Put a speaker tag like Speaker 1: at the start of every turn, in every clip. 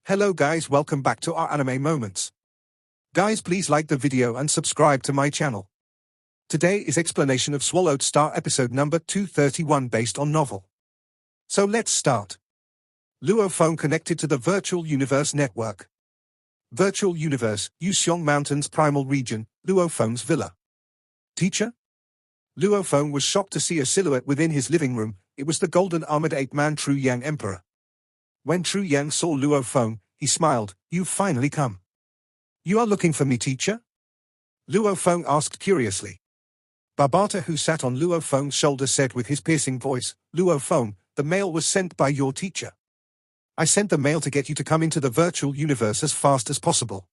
Speaker 1: Hello guys, welcome back to our anime moments. Guys, please like the video and subscribe to my channel. Today is explanation of Swallowed Star episode number 231 based on novel. So let's start. Luo Feng connected to the Virtual Universe Network. Virtual Universe, Yuxiong Mountains Primal Region, Luo Feng's villa. Teacher? Luo Feng was shocked to see a silhouette within his living room. It was the golden armored ape-man Tru Yang Emperor. When Tru Yang saw Luo Feng, he smiled. You've finally come. You are looking for me, teacher? Luo Feng asked curiously. Barbata, who sat on Luo Feng's shoulder, said with his piercing voice, Luo Feng, the mail was sent by your teacher. I sent the mail to get you to come into the virtual universe as fast as possible.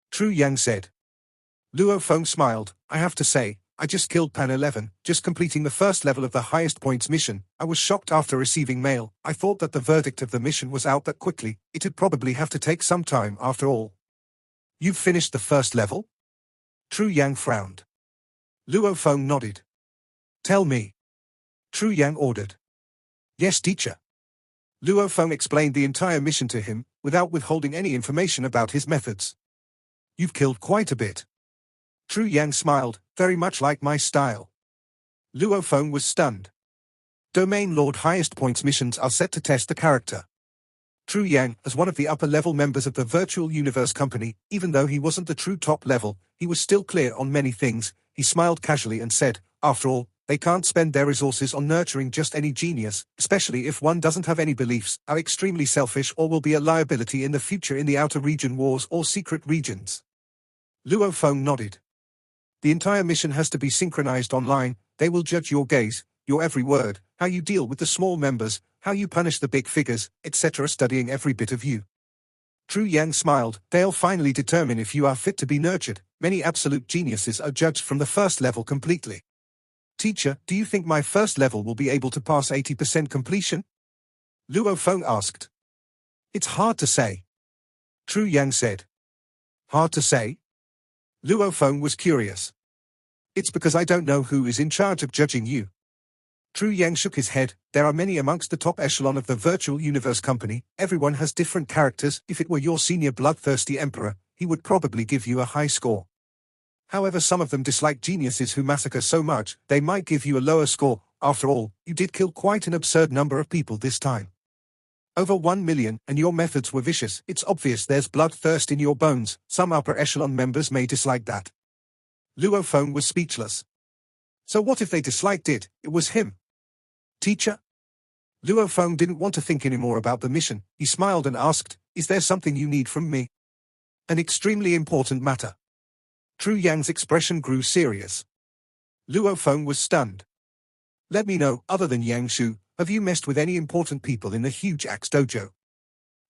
Speaker 1: Tru Yang said. Luo Feng smiled. I have to say, I just killed Pan 11, just completing the first level of the highest points mission. I was shocked after receiving mail. I thought that the verdict of the mission was out that quickly. It'd probably have to take some time after all. You've finished the first level? Tru Yang frowned. Luo Feng nodded. Tell me. Tru Yang ordered. Yes, teacher. Luo Feng explained the entire mission to him, without withholding any information about his methods. You've killed quite a bit. Tru Yang smiled, very much like my style. Luo Feng was stunned. Domain Lord highest points missions are set to test the character. Tru Yang, as one of the upper-level members of the Virtual Universe Company, even though he wasn't the true top level, he was still clear on many things. He smiled casually and said, after all, they can't spend their resources on nurturing just any genius, especially if one doesn't have any beliefs, are extremely selfish or will be a liability in the future in the outer region wars or secret regions. Luo Feng nodded. The entire mission has to be synchronized online. They will judge your gaze, your every word, how you deal with the small members, how you punish the big figures, etc., studying every bit of you. Tru Yang smiled. They'll finally determine if you are fit to be nurtured. Many absolute geniuses are judged from the first level completely. Teacher, do you think my first level will be able to pass 80% completion? Luo Feng asked. It's hard to say. Tru Yang said. Hard to say? Luo Feng was curious. It's because I don't know who is in charge of judging you. Tru Yang shook his head. There are many amongst the top echelon of the Virtual Universe Company. Everyone has different characters. If it were your senior bloodthirsty emperor, he would probably give you a high score. However, some of them dislike geniuses who massacre so much, they might give you a lower score. After all, you did kill quite an absurd number of people this time. Over 1 million, and your methods were vicious. It's obvious there's bloodthirst in your bones. Some upper echelon members may dislike that. Luo Feng was speechless. So what if they disliked it? It was him. Teacher? Luo Feng didn't want to think anymore about the mission. He smiled and asked, is there something you need from me? An extremely important matter. Tru Yang's expression grew serious. Luo Feng was stunned. Let me know, other than Yang Shu, have you messed with any important people in the huge axe dojo?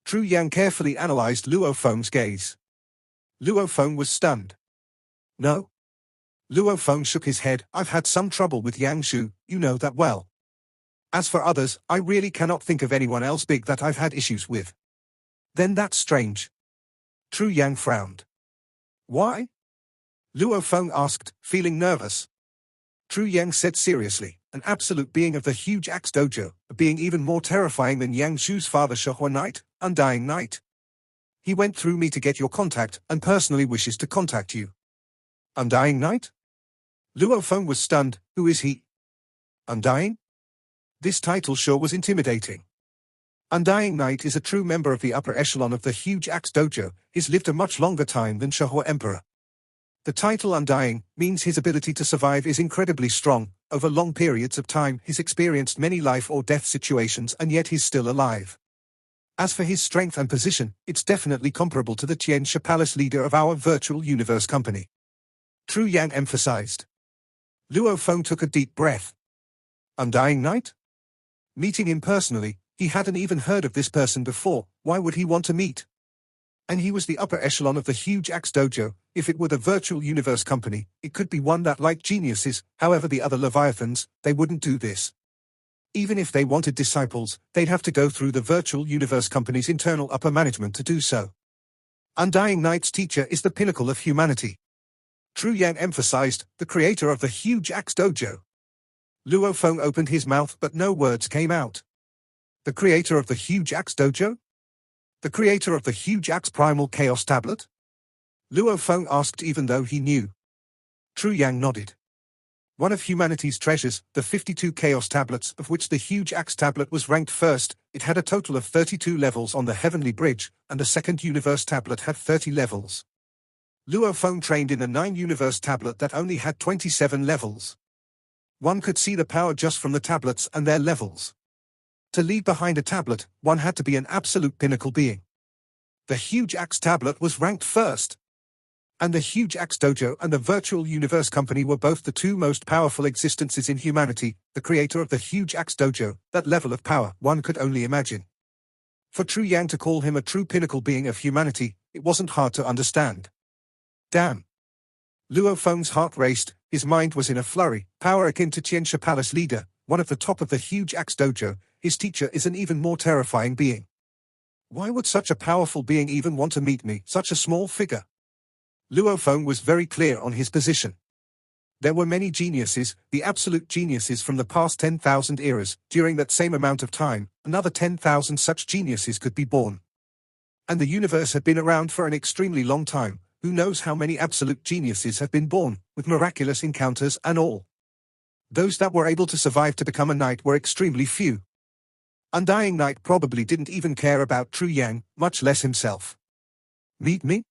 Speaker 1: Tru Yang carefully analyzed Luo Feng's gaze. Luo Feng was stunned. No? Luo Feng shook his head. I've had some trouble with Yang Shu, you know that well. As for others, I really cannot think of anyone else big that I've had issues with. Then that's strange. Tru Yang frowned. Why? Luo Feng asked, feeling nervous. Tru Yang said seriously, an absolute being of the huge axe dojo, a being even more terrifying than Yang Shu's father Undying Knight, Undying Knight. He went through me to get your contact, and personally wishes to contact you. Undying Knight? Luo Feng was stunned. Who is he? Undying? This title sure was intimidating. Undying Knight is a true member of the upper echelon of the huge axe dojo. He's lived a much longer time than Shu Emperor. The title Undying means his ability to survive is incredibly strong. Over long periods of time he's experienced many life or death situations and yet he's still alive. As for his strength and position, it's definitely comparable to the Tianxia Palace leader of our Virtual Universe Company. Tru Yang emphasized. Luo Feng took a deep breath. Undying Knight? Meeting him personally, he hadn't even heard of this person before. Why would he want to meet? And he was the upper echelon of the huge axe dojo. If it were the Virtual Universe Company, it could be one that liked geniuses. However, the other Leviathans, they wouldn't do this. Even if they wanted disciples, they'd have to go through the Virtual Universe Company's internal upper management to do so. Undying Knight's teacher is the pinnacle of humanity. Tru Yang emphasized, the creator of the huge axe dojo. Luo Feng opened his mouth but no words came out. The creator of the huge axe dojo? The creator of the huge axe primal chaos tablet? Luo Feng asked, even though he knew. Tru Yang nodded. One of humanity's treasures, the 52 chaos tablets, of which the huge axe tablet was ranked first. It had a total of 32 levels on the heavenly bridge, and the second universe tablet had 30 levels. Luo Feng trained in the 9 universe tablet that only had 27 levels. One could see the power just from the tablets and their levels. To leave behind a tablet, one had to be an absolute pinnacle being. The huge axe tablet was ranked first. And the huge axe dojo and the virtual universe company were both the 2 most powerful existences in humanity. The creator of the huge axe dojo, that level of power, one could only imagine. For Tru Yang to call him a true pinnacle being of humanity, it wasn't hard to understand. Damn. Luo Feng's heart raced, his mind was in a flurry. Power akin to Qiansha Palace leader, one of the top of the huge axe dojo. His teacher is an even more terrifying being. Why would such a powerful being even want to meet me, such a small figure? Luo Feng was very clear on his position. There were many geniuses, the absolute geniuses from the past 10,000 eras. During that same amount of time, another 10,000 such geniuses could be born. And the universe had been around for an extremely long time. Who knows how many absolute geniuses have been born, with miraculous encounters and all. Those that were able to survive to become a knight were extremely few. Undying Knight probably didn't even care about Tru Yang, much less himself. Meet me?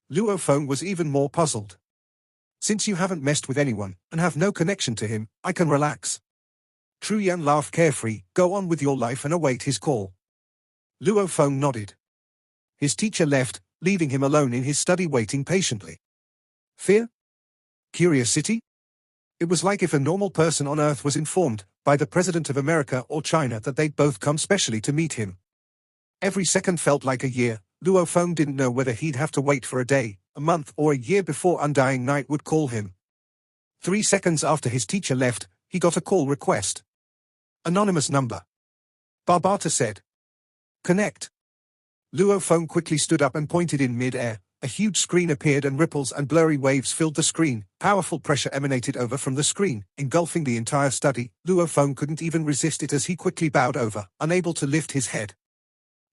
Speaker 1: Luo Feng was even more puzzled. Since you haven't messed with anyone, and have no connection to him, I can relax. Tru Yang laughed carefree, go on with your life and await his call. Luo Feng nodded. His teacher left, leaving him alone in his study waiting patiently. Fear? Curiosity? It was like if a normal person on Earth was informed, by the President of America or China, that they'd both come specially to meet him. Every second felt like a year. Luo Feng didn't know whether he'd have to wait for a day, a month, or a year before Undying Knight would call him. 3 seconds after his teacher left, he got a call request. Anonymous number. Barbata said. Connect. Luo Feng quickly stood up and pointed in mid-air. A huge screen appeared and ripples and blurry waves filled the screen. Powerful pressure emanated over from the screen, engulfing the entire study. Luo Feng couldn't even resist it as he quickly bowed over, unable to lift his head.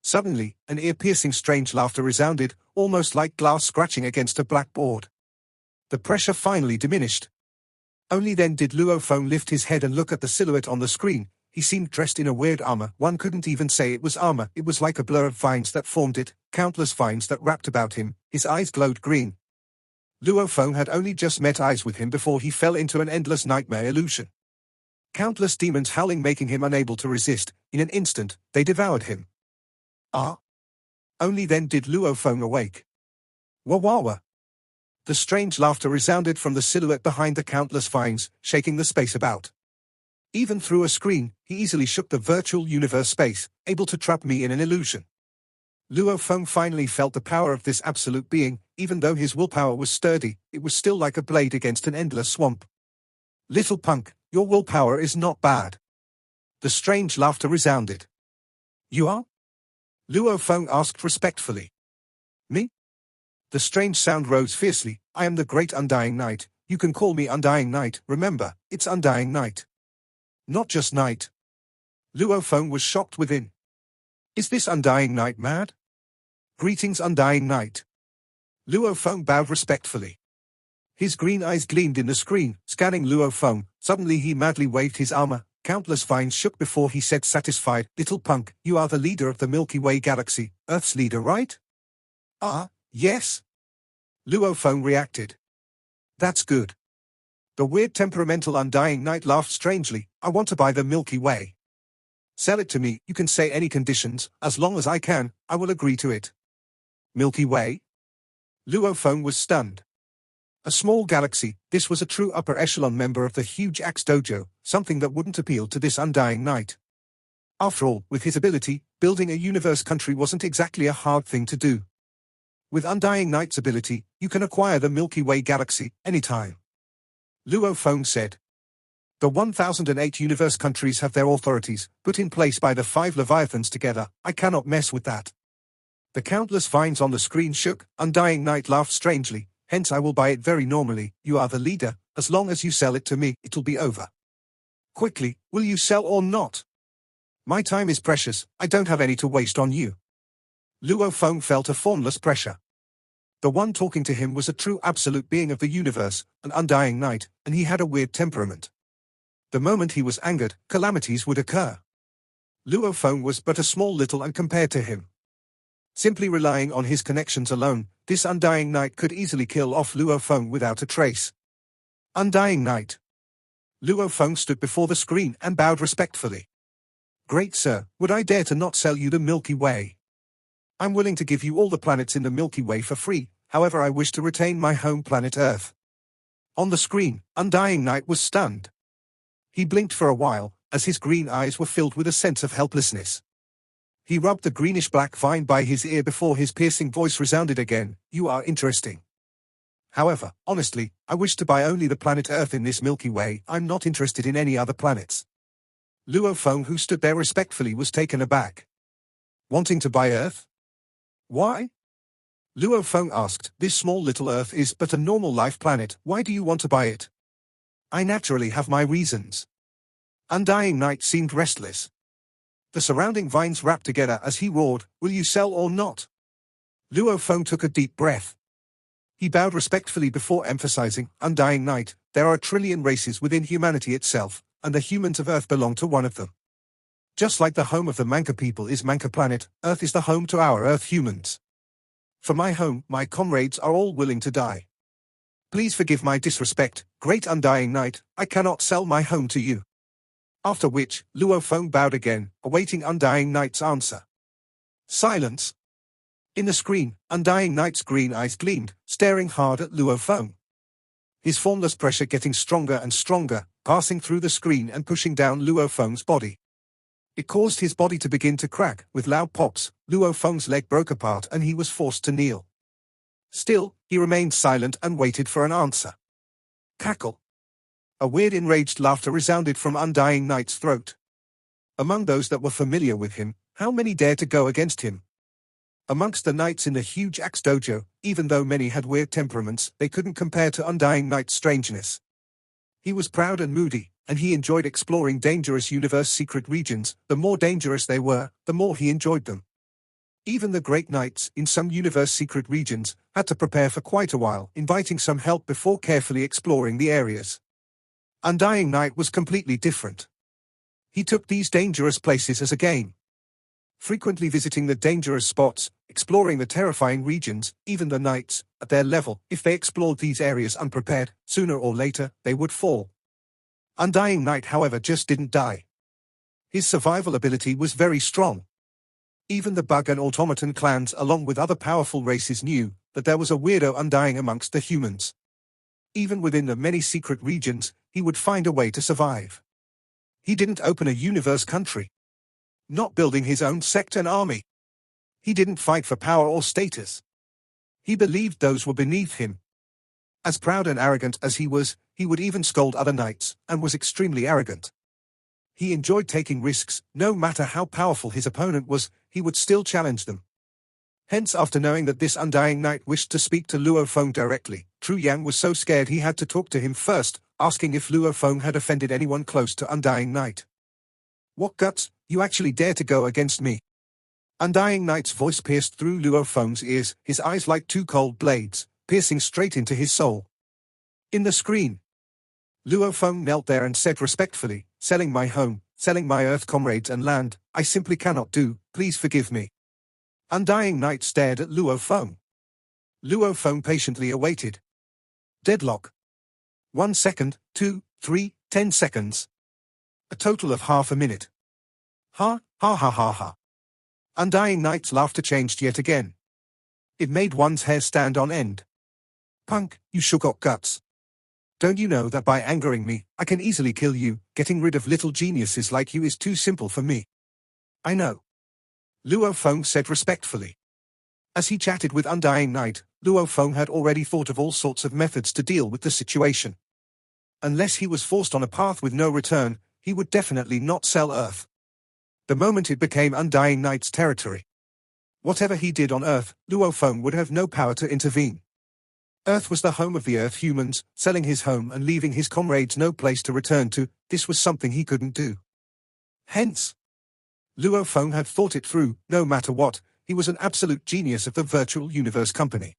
Speaker 1: Suddenly, an ear-piercing strange laughter resounded, almost like glass scratching against a blackboard. The pressure finally diminished. Only then did Luo Feng lift his head and look at the silhouette on the screen. He seemed dressed in a weird armor. One couldn't even say it was armor. It was like a blur of vines that formed it, countless vines that wrapped about him. His eyes glowed green. Luo Feng had only just met eyes with him before he fell into an endless nightmare illusion. Countless demons howling, making him unable to resist. In an instant, they devoured him. Ah! Only then did Luo Feng awake. Wawawa! The strange laughter resounded from the silhouette behind the countless vines, shaking the space about. Even through a screen, he easily shook the virtual universe space, able to trap me in an illusion. Luo Feng finally felt the power of this absolute being. Even though his willpower was sturdy, it was still like a blade against an endless swamp. Little punk, your willpower is not bad. The strange laughter resounded. You are? Luo Feng asked respectfully. Me? The strange sound rose fiercely. I am the great Undying Knight. You can call me Undying Knight. Remember, it's Undying Knight. Not just Knight. Luo Feng was shocked within. Is this Undying Knight mad? Greetings, Undying Knight. Luo Feng bowed respectfully. His green eyes gleamed in the screen, scanning Luo Feng. Suddenly he madly waved his armor. Countless vines shook before he said, satisfied, little punk, you are the leader of the Milky Way galaxy, Earth's leader, right? Ah, yes. Luo Feng reacted. That's good. The weird temperamental Undying Knight laughed strangely. I want to buy the Milky Way. Sell it to me. You can say any conditions. As long as I can, I will agree to it. Milky Way? Luo Feng was stunned. A small galaxy, this was a true upper echelon member of the huge axe dojo, something that wouldn't appeal to this Undying Knight. After all, with his ability, building a universe country wasn't exactly a hard thing to do. With Undying Knight's ability, you can acquire the Milky Way galaxy, anytime. Luo Feng said. The 1008 universe countries have their authorities, put in place by the 5 Leviathans together. I cannot mess with that. The countless vines on the screen shook. Undying Knight laughed strangely. Hence I will buy it very normally. You are the leader. As long as you sell it to me, it'll be over. Quickly, will you sell or not? My time is precious. I don't have any to waste on you. Luo Feng felt a formless pressure. The one talking to him was a true absolute being of the universe, an undying knight, and he had a weird temperament. The moment he was angered, calamities would occur. Luo Feng was but a small little and compared to him. Simply relying on his connections alone, this Undying Knight could easily kill off Luo Feng without a trace. Undying Knight. Luo Feng stood before the screen and bowed respectfully. Great sir, would I dare to not sell you the Milky Way? I'm willing to give you all the planets in the Milky Way for free, however I wish to retain my home planet Earth. On the screen, Undying Knight was stunned. He blinked for a while, as his green eyes were filled with a sense of helplessness. He rubbed the greenish-black vine by his ear before his piercing voice resounded again, "You are interesting. However, honestly, I wish to buy only the planet Earth in this Milky Way. I'm not interested in any other planets." Luo Feng, who stood there respectfully, was taken aback. Wanting to buy Earth? Why? Luo Feng asked. This small little Earth is but a normal life planet. Why do you want to buy it? I naturally have my reasons. Undying Knight seemed restless. The surrounding vines rapped together as he roared, "Will you sell or not?" Luo Feng took a deep breath. He bowed respectfully before emphasizing, "Undying Knight, there are a trillion races within humanity itself, and the humans of Earth belong to one of them. Just like the home of the Manka people is Manka Planet, Earth is the home to our Earth humans. For my home, my comrades are all willing to die. Please forgive my disrespect, great Undying Knight, I cannot sell my home to you." After which, Luo Feng bowed again, awaiting Undying Knight's answer. Silence. In the screen, Undying Knight's green eyes gleamed, staring hard at Luo Feng. His formless pressure getting stronger and stronger, passing through the screen and pushing down Luo Feng's body. It caused his body to begin to crack. With loud pops, Luo Feng's leg broke apart and he was forced to kneel. Still, he remained silent and waited for an answer. Cackle. A weird enraged laughter resounded from Undying Knight's throat. Among those that were familiar with him, how many dared to go against him? Amongst the knights in the huge axe dojo, even though many had weird temperaments, they couldn't compare to Undying Knight's strangeness. He was proud and moody, and he enjoyed exploring dangerous universe secret regions. The more dangerous they were, the more he enjoyed them. Even the great knights, in some universe secret regions, had to prepare for quite a while, inviting some help before carefully exploring the areas. Undying Knight was completely different. He took these dangerous places as a game. Frequently visiting the dangerous spots, exploring the terrifying regions, even the knights, at their level, if they explored these areas unprepared, sooner or later, they would fall. Undying Knight, however, just didn't die. His survival ability was very strong. Even the bug and automaton clans along with other powerful races knew that there was a weirdo Undying amongst the humans. Even within the many secret regions, he would find a way to survive. He didn't open a universe country. Not building his own sect and army. He didn't fight for power or status. He believed those were beneath him. As proud and arrogant as he would even scold other knights, and was extremely arrogant. He enjoyed taking risks. No matter how powerful his opponent was, he would still challenge them. Hence, after knowing that this Undying Knight wished to speak to Luo Feng directly, Tru Yang was so scared he had to talk to him first, asking if Luo Feng had offended anyone close to Undying Knight. "What guts, you actually dare to go against me?" Undying Knight's voice pierced through Luo Feng's ears, his eyes like two cold blades, piercing straight into his soul. In the screen, Luo Feng knelt there and said respectfully, "Selling my home, selling my Earth comrades and land, I simply cannot do, please forgive me." Undying Knight stared at Luo Feng. Luo Feng patiently awaited. Deadlock. 1 second, 2, 3, 10 seconds. A total of half a minute. Ha, ha ha ha ha. Undying Knight's laughter changed yet again. It made one's hair stand on end. "Punk, you sure got guts. Don't you know that by angering me, I can easily kill you? Getting rid of little geniuses like you is too simple for me." "I know," Luo Feng said respectfully. As he chatted with Undying Knight, Luo Feng had already thought of all sorts of methods to deal with the situation. Unless he was forced on a path with no return, he would definitely not sell Earth. The moment it became Undying Knight's territory. Whatever he did on Earth, Luo Feng would have no power to intervene. Earth was the home of the Earth humans. Selling his home and leaving his comrades no place to return to, this was something he couldn't do. Hence, Luo Feng had thought it through. No matter what, he was an absolute genius of the Virtual Universe Company.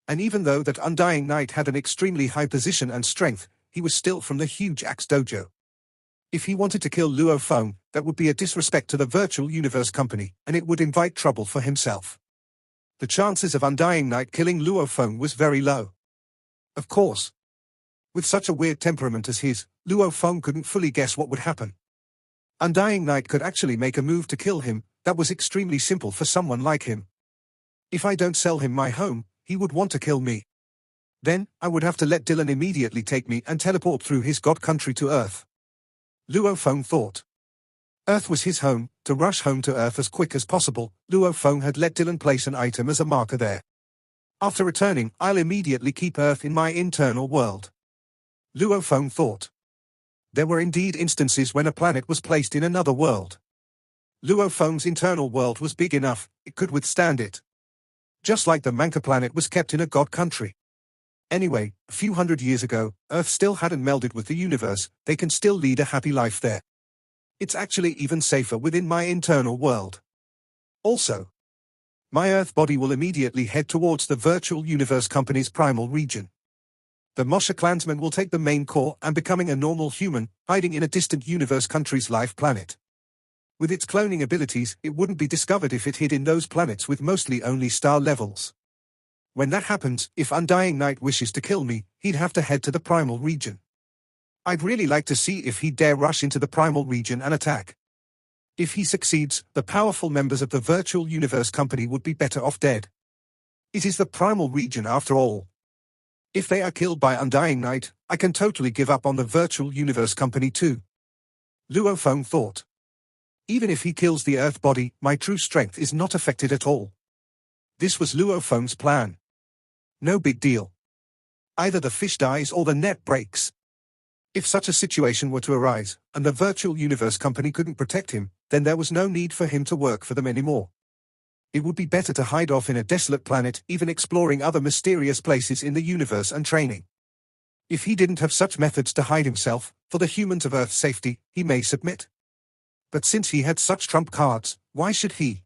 Speaker 1: And even though that Undying Knight had an extremely high position and strength, he was still from the huge Axe Dojo. If he wanted to kill Luo Feng, that would be a disrespect to the Virtual Universe Company, and it would invite trouble for himself. The chances of Undying Knight killing Luo Feng was very low. Of course. With such a weird temperament as his, Luo Feng couldn't fully guess what would happen. Undying Knight could actually make a move to kill him. That was extremely simple for someone like him. If I don't sell him my home, he would want to kill me. Then, I would have to let Dylan immediately take me and teleport through his god country to Earth. Luo Feng thought. Earth was his home. To rush home to Earth as quick as possible, Luo Feng had let Dylan place an item as a marker there. After returning, I'll immediately keep Earth in my internal world. Luo Feng thought. There were indeed instances when a planet was placed in another world. Luo Feng's internal world was big enough, it could withstand it. Just like the Manka planet was kept in a god country. Anyway, a few hundred years ago, Earth still hadn't melded with the universe, they can still lead a happy life there. It's actually even safer within my internal world. Also, my Earth body will immediately head towards the Virtual Universe Company's primal region. The Mosha clansman will take the main core and becoming a normal human, hiding in a distant universe country's life planet. With its cloning abilities, it wouldn't be discovered if it hid in those planets with mostly only star levels. When that happens, if Undying Knight wishes to kill me, he'd have to head to the primal region. I'd really like to see if he'd dare rush into the primal region and attack. If he succeeds, the powerful members of the Virtual Universe Company would be better off dead. It is the primal region after all. If they are killed by Undying Knight, I can totally give up on the Virtual Universe Company too. Luo Feng thought. Even if he kills the Earth body, my true strength is not affected at all. This was Luo Feng's plan. No big deal. Either the fish dies or the net breaks. If such a situation were to arise, and the Virtual Universe Company couldn't protect him, then there was no need for him to work for them anymore. It would be better to hide off in a desolate planet, even exploring other mysterious places in the universe and training. If he didn't have such methods to hide himself, for the humans of Earth's safety, he may submit. But since he had such trump cards, why should he?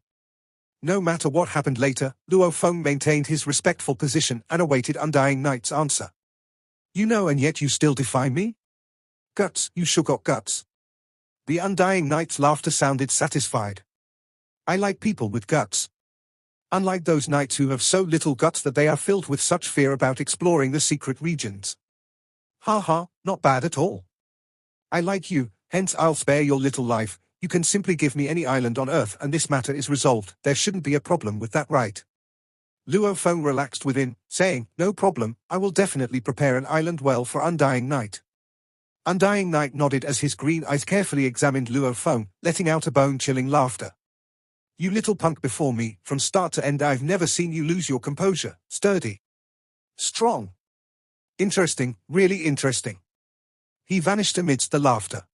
Speaker 1: No matter what happened later, Luo Feng maintained his respectful position and awaited Undying Knight's answer. You know, and yet you still defy me? Guts, you sure got guts. The Undying Knight's laughter sounded satisfied. I like people with guts. Unlike those knights who have so little guts that they are filled with such fear about exploring the secret regions. Ha ha, not bad at all. I like you, hence I'll spare your little life. You can simply give me any island on Earth and this matter is resolved. There shouldn't be a problem with that, right? Luo Feng relaxed within, saying, no problem, I will definitely prepare an island well for Undying Knight. Undying Knight nodded as his green eyes carefully examined Luo Feng, letting out a bone-chilling laughter. You little punk before me, from start to end I've never seen you lose your composure, sturdy. Strong. Interesting, really interesting. He vanished amidst the laughter.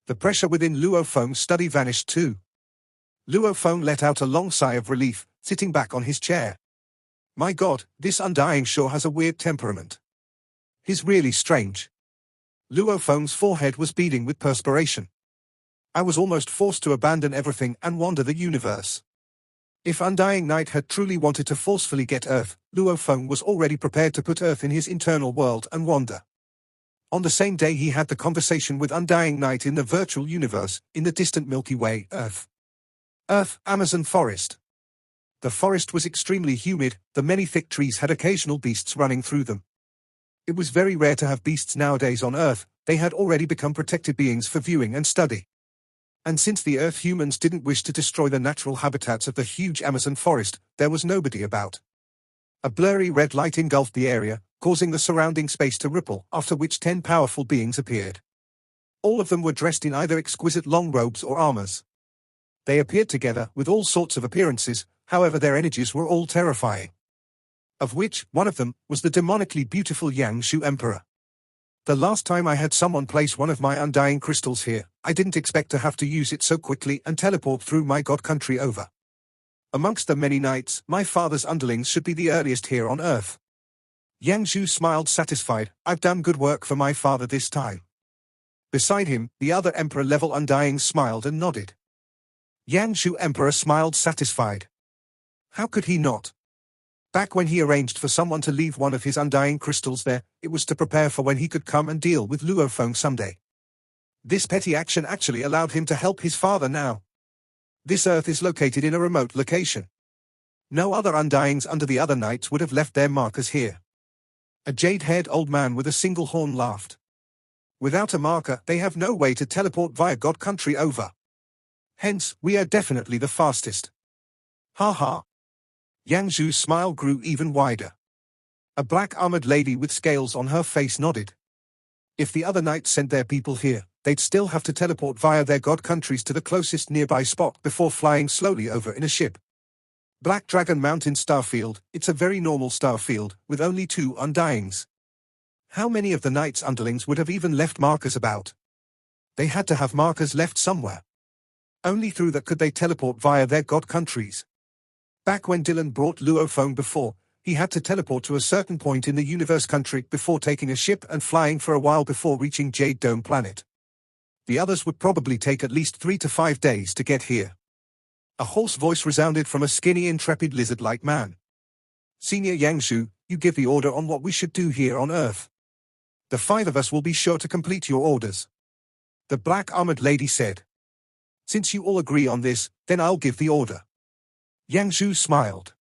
Speaker 1: The pressure within Luo Feng's study vanished too. Luo Feng let out a long sigh of relief, sitting back on his chair. My God, this Undying sure has a weird temperament. He's really strange. Luo Feng's forehead was beading with perspiration. I was almost forced to abandon everything and wander the universe. If Undying Knight had truly wanted to forcefully get Earth, Luo Feng was already prepared to put Earth in his internal world and wander. On the same day he had the conversation with Undying Knight in the virtual universe, in the distant Milky Way, Earth. Earth, Amazon forest. The forest was extremely humid, the many thick trees had occasional beasts running through them. It was very rare to have beasts nowadays on Earth, they had already become protected beings for viewing and study. And since the Earth humans didn't wish to destroy the natural habitats of the huge Amazon forest, there was nobody about. A blurry red light engulfed the area, causing the surrounding space to ripple, after which 10 powerful beings appeared. All of them were dressed in either exquisite long robes or armors. They appeared together with all sorts of appearances, however their energies were all terrifying. Of which, one of them, was the demonically beautiful Yang Shu Emperor. The last time I had someone place one of my undying crystals here, I didn't expect to have to use it so quickly and teleport through my god country over. Amongst the many knights, my father's underlings should be the earliest here on Earth. Yang Shu smiled satisfied, I've done good work for my father this time. Beside him, the other Emperor-level Undyings smiled and nodded. Yang Shu Emperor smiled satisfied. How could he not? Back when he arranged for someone to leave one of his undying crystals there, it was to prepare for when he could come and deal with Luo Feng someday. This petty action actually allowed him to help his father now. This earth is located in a remote location. No other undyings under the other knights would have left their markers here. A jade-haired old man with a single horn laughed. Without a marker, they have no way to teleport via God Country over. Hence, we are definitely the fastest. Ha ha. Yang Shu's smile grew even wider. A black-armored lady with scales on her face nodded. If the other knights sent their people here, they'd still have to teleport via their god countries to the closest nearby spot before flying slowly over in a ship. Black Dragon Mountain Starfield, it's a very normal starfield, with only 2 undyings. How many of the knights' underlings would have even left markers about? They had to have markers left somewhere. Only through that could they teleport via their god countries. Back when Dylan brought Luo Feng before, he had to teleport to a certain point in the universe country before taking a ship and flying for a while before reaching Jade Dome Planet. The others would probably take at least 3 to 5 days to get here. A hoarse voice resounded from a skinny, intrepid lizard-like man. Senior Yang Shu, you give the order on what we should do here on Earth. The 5 of us will be sure to complete your orders. The black-armored lady said. Since you all agree on this, then I'll give the order. Yang Shu smiled.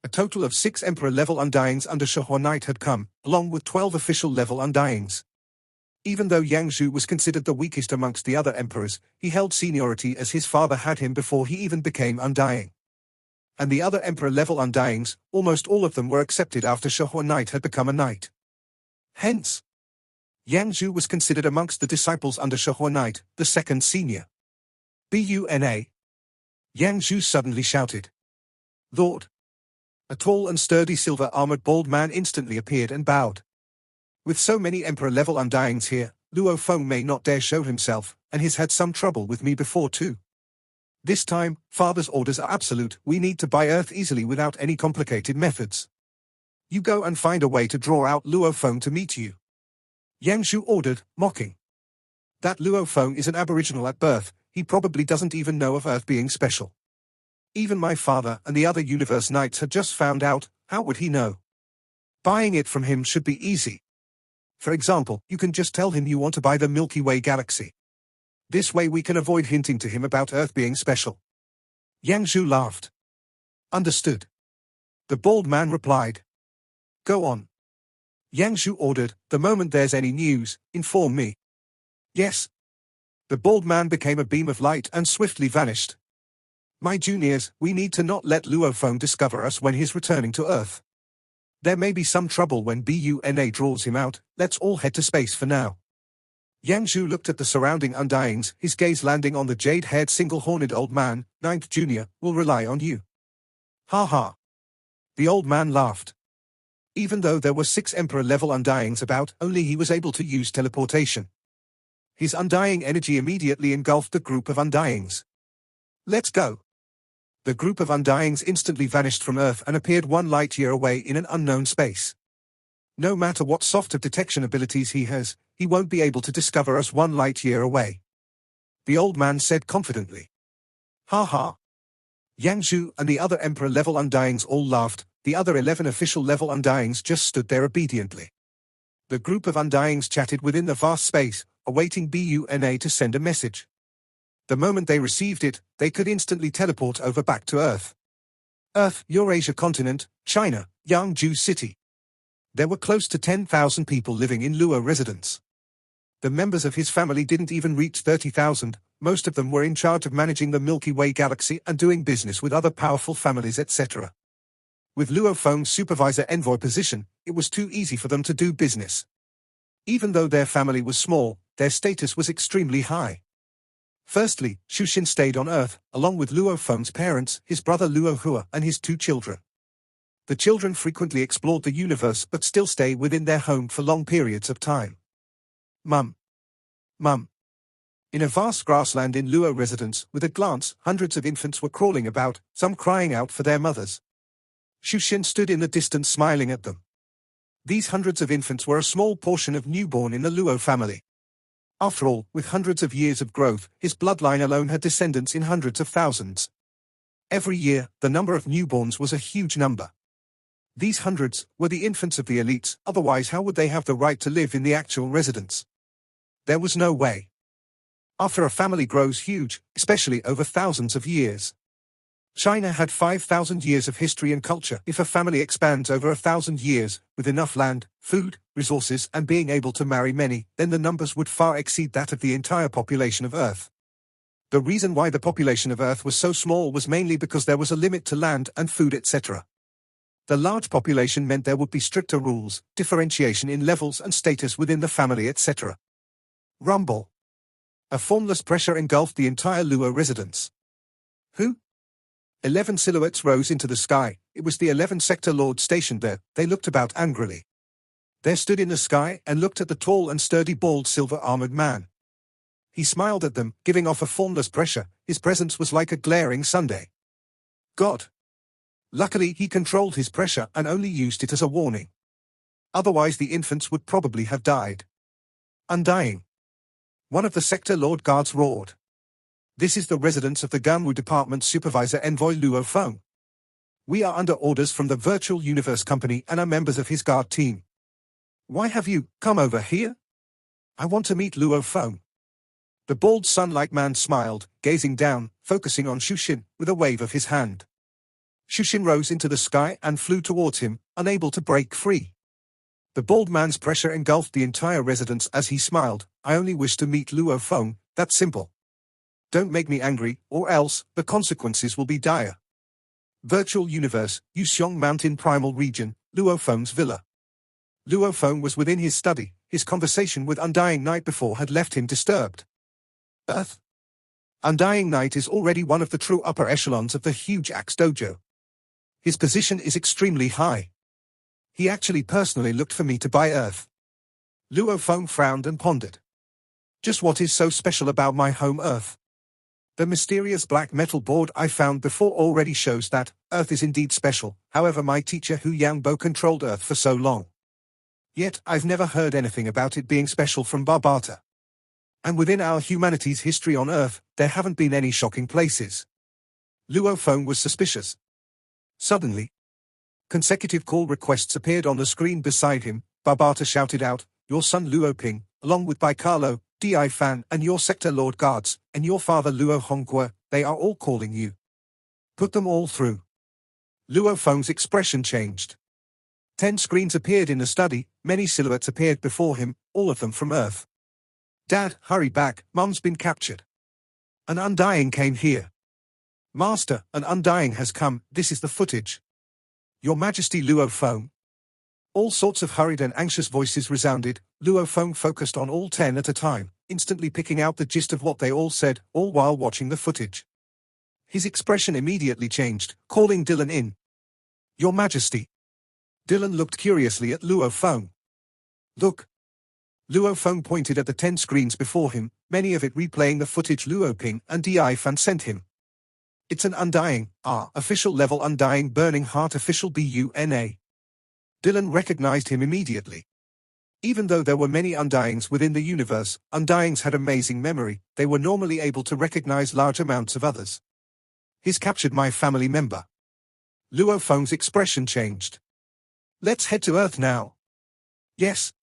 Speaker 1: A total of 6 Emperor-level Undyings under Shu Knight had come, along with 12 official-level Undyings. Even though Yang Shu was considered the weakest amongst the other emperors, he held seniority as his father had him before he even became Undying. And the other Emperor-level Undyings, almost all of them were accepted after Shu Knight had become a knight. Hence, Yang Shu was considered amongst the disciples under Shu Knight, the second senior. Buna. Yang Shu suddenly shouted. Lord. A tall and sturdy silver-armored bald man instantly appeared and bowed. With so many Emperor-level Undyings here, Luo Feng may not dare show himself, and he's had some trouble with me before too. This time, Father's orders are absolute. We need to buy Earth easily without any complicated methods. You go and find a way to draw out Luo Feng to meet you. Yang Shu ordered, mocking. That Luo Feng is an aboriginal at birth, he probably doesn't even know of Earth being special. Even my father and the other universe knights had just found out, how would he know? Buying it from him should be easy. For example, you can just tell him you want to buy the Milky Way galaxy. This way we can avoid hinting to him about Earth being special. Yang Shu laughed. Understood. The bald man replied. Go on. Yang Shu ordered, the moment there's any news, inform me. Yes. The bald man became a beam of light and swiftly vanished. My juniors, we need to not let Luo Feng discover us when he's returning to Earth. There may be some trouble when Buna draws him out. Let's all head to space for now. Yang Shu looked at the surrounding Undyings, his gaze landing on the jade-haired single-horned old man. Ninth Junior, will rely on you. Ha ha. The old man laughed. Even though there were 6 Emperor-level Undyings about, only he was able to use teleportation. His undying energy immediately engulfed the group of Undyings. Let's go. The group of Undyings instantly vanished from Earth and appeared 1 light-year away in an unknown space. No matter what soft of detection abilities he has, he won't be able to discover us 1 light-year away. The old man said confidently. Ha ha. Yang Shu and the other Emperor-level Undyings all laughed. The other 11 official-level Undyings just stood there obediently. The group of Undyings chatted within the vast space, awaiting Buna to send a message. The moment they received it, they could instantly teleport over back to Earth. Earth, Eurasia continent, China, Yangzhou city. There were close to 10,000 people living in Luo residence. The members of his family didn't even reach 30,000, most of them were in charge of managing the Milky Way galaxy and doing business with other powerful families etc. With Luo Feng's supervisor envoy position, it was too easy for them to do business. Even though their family was small, their status was extremely high. Firstly, Shu Xin stayed on Earth, along with Luo Feng's parents, his brother Luo Hua and his 2 children. The children frequently explored the universe but still stay within their home for long periods of time. Mum. Mum. In a vast grassland in Luo residence, with a glance, hundreds of infants were crawling about, some crying out for their mothers. Shu Xin stood in the distance smiling at them. These hundreds of infants were a small portion of newborn in the Luo family. After all, with hundreds of years of growth, his bloodline alone had descendants in hundreds of thousands. Every year, the number of newborns was a huge number. These hundreds were the infants of the elites, otherwise how would they have the right to live in the actual residence? There was no way. After a family grows huge, especially over thousands of years. China had 5,000 years of history and culture. If a family expands over 1,000 years, with enough land, food, resources and being able to marry many, then the numbers would far exceed that of the entire population of Earth. The reason why the population of Earth was so small was mainly because there was a limit to land and food, etc. The large population meant there would be stricter rules, differentiation in levels and status within the family, etc. Rumble. A formless pressure engulfed the entire Luo residence. Who? 11 silhouettes rose into the sky. It was the 11 sector lords stationed there. They looked about angrily. There stood in the sky and looked at the tall and sturdy bald silver-armored man. He smiled at them, giving off a formless pressure. His presence was like a glaring sunday. God. Luckily he controlled his pressure and only used it as a warning. Otherwise the infants would probably have died. Undying. One of the sector lord guards roared. This is the residence of the Ganwu Department Supervisor Envoy Luo Feng. We are under orders from the Virtual Universe Company and are members of his guard team. Why have you come over here? I want to meet Luo Feng. The bald sun-like man smiled, gazing down, focusing on Shushin, with a wave of his hand. Shushin rose into the sky and flew towards him, unable to break free. The bald man's pressure engulfed the entire residence as he smiled. I only wish to meet Luo Feng, that's simple. Don't make me angry, or else, the consequences will be dire. Virtual Universe, Yuxiong Mountain Primal Region, Luo Feng's villa. Luo Feng was within his study. His conversation with Undying Knight before had left him disturbed. Earth. Undying Knight is already one of the true upper echelons of the huge Axe Dojo. His position is extremely high. He actually personally looked for me to buy Earth. Luo Feng frowned and pondered. Just what is so special about my home Earth? The mysterious black metal board I found before already shows that Earth is indeed special. However, my teacher Hu Yangbo controlled Earth for so long. Yet I've never heard anything about it being special from Barbata. And within our humanity's history on Earth, there haven't been any shocking places. Luo Feng was suspicious. Suddenly, consecutive call requests appeared on the screen beside him. Barbata shouted out, "Your son Luo Ping, along with Baikalo, Di Fan and your sector lord guards, and your father Luo Hongguo, they are all calling you. Put them all through." Luo Feng's expression changed. 10 screens appeared in the study, many silhouettes appeared before him, all of them from Earth. "Dad, hurry back, Mum's been captured. An Undying came here. Master, an Undying has come, this is the footage. Your Majesty Luo Feng." All sorts of hurried and anxious voices resounded. Luo Feng focused on all 10 at a time, instantly picking out the gist of what they all said, all while watching the footage. His expression immediately changed, calling Dylan in. "Your Majesty." Dylan looked curiously at Luo Feng. "Look." Luo Feng pointed at the 10 screens before him, many of it replaying the footage Luo Ping and Di Fan sent him. "It's an Undying, official level Undying Burning Heart official BUNA. Dylan recognized him immediately. Even though there were many Undyings within the universe, Undyings had amazing memory. They were normally able to recognize large amounts of others. He's captured my family member. Luo Feng's expression changed. "Let's head to Earth now." "Yes."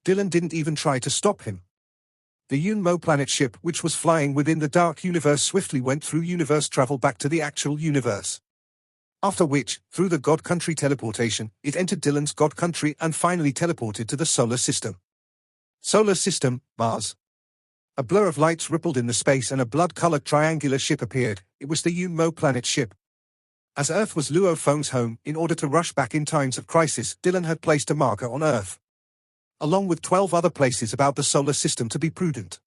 Speaker 1: Dylan didn't even try to stop him. The Yunmo planet ship, which was flying within the dark universe, swiftly went through universe travel back to the actual universe. After which, through the God Country teleportation, it entered Dylan's God Country and finally teleported to the solar system. Solar system, Mars. A blur of lights rippled in the space and a blood-colored triangular ship appeared. It was the Yunmo planet ship. As Earth was Luo Feng's home, in order to rush back in times of crisis, Dylan had placed a marker on Earth, along with 12 other places about the solar system to be prudent.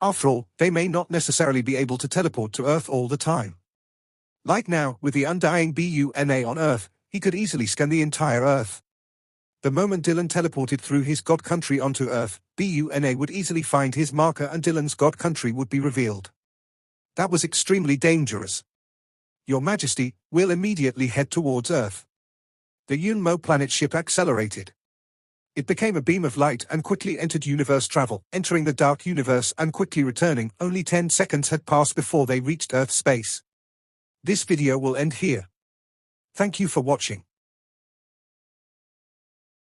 Speaker 1: After all, they may not necessarily be able to teleport to Earth all the time. Like now, with the Undying BUNA on Earth, he could easily scan the entire Earth. The moment Dylan teleported through his God Country onto Earth, BUNA would easily find his marker and Dylan's God Country would be revealed. That was extremely dangerous. "Your Majesty, we'll immediately head towards Earth." The Yunmo planet ship accelerated. It became a beam of light and quickly entered universe travel, entering the dark universe and quickly returning. Only 10 seconds had passed before they reached Earth space. This video will end here. Thank you for watching.